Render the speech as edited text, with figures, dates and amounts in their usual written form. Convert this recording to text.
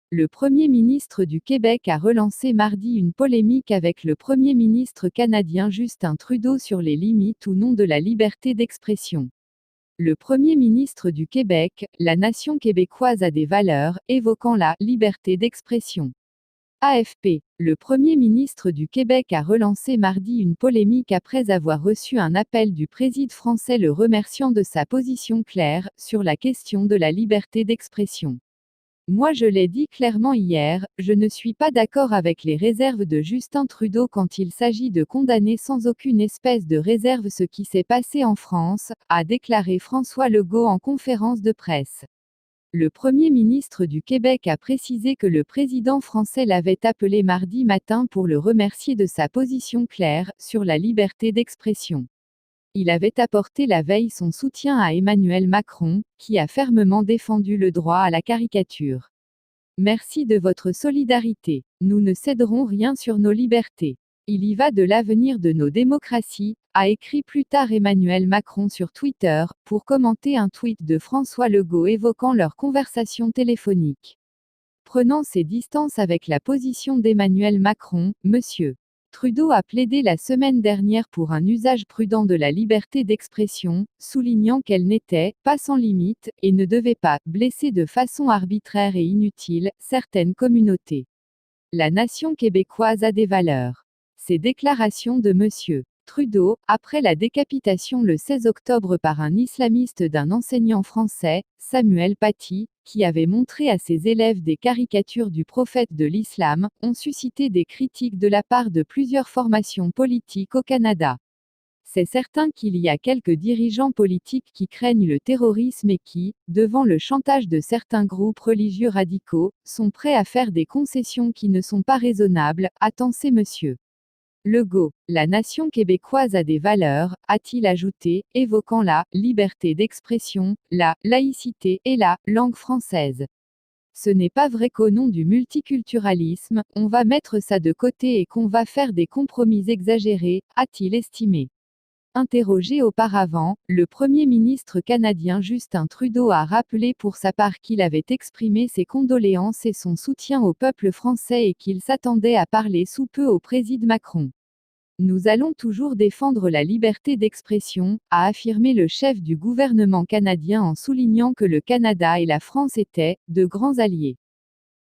Le Premier ministre du Québec a relancé mardi une polémique avec le Premier ministre canadien Justin Trudeau sur les limites ou non de la liberté d'expression. Le Premier ministre du Québec, la nation québécoise a des valeurs, évoquant la liberté d'expression. AFP. Le Premier ministre du Québec a relancé mardi une polémique après avoir reçu un appel du président français le remerciant de sa position claire sur la question de la liberté d'expression. Moi je l'ai dit clairement hier, je ne suis pas d'accord avec les réserves de Justin Trudeau quand il s'agit de condamner sans aucune espèce de réserve ce qui s'est passé en France, a déclaré François Legault en conférence de presse. Le Premier ministre du Québec a précisé que le président français l'avait appelé mardi matin pour le remercier de sa position claire sur la liberté d'expression. Il avait apporté la veille son soutien à Emmanuel Macron, qui a fermement défendu le droit à la caricature. Merci de votre solidarité. Nous ne céderons rien sur nos libertés. Il y va de l'avenir de nos démocraties, a écrit plus tard Emmanuel Macron sur Twitter, pour commenter un tweet de François Legault évoquant leur conversation téléphonique. Prenant ses distances avec la position d'Emmanuel Macron, M. Trudeau a plaidé la semaine dernière pour un usage prudent de la liberté d'expression, soulignant qu'elle n'était pas sans limite et ne devait pas blesser de façon arbitraire et inutile certaines communautés. La nation québécoise a des valeurs. Ces déclarations de M. Trudeau, après la décapitation le 16 octobre par un islamiste d'un enseignant français, Samuel Paty, qui avait montré à ses élèves des caricatures du prophète de l'islam, ont suscité des critiques de la part de plusieurs formations politiques au Canada. C'est certain qu'il y a quelques dirigeants politiques qui craignent le terrorisme et qui, devant le chantage de certains groupes religieux radicaux, sont prêts à faire des concessions qui ne sont pas raisonnables, a tensé M. Legault. La nation québécoise a des valeurs, a-t-il ajouté, évoquant la liberté d'expression, la laïcité et la langue française. Ce n'est pas vrai qu'au nom du multiculturalisme, on va mettre ça de côté et qu'on va faire des compromis exagérés, a-t-il estimé. Interrogé auparavant, le Premier ministre canadien Justin Trudeau a rappelé pour sa part qu'il avait exprimé ses condoléances et son soutien au peuple français et qu'il s'attendait à parler sous peu au président Macron. Nous allons toujours défendre la liberté d'expression, a affirmé le chef du gouvernement canadien en soulignant que le Canada et la France étaient de grands alliés.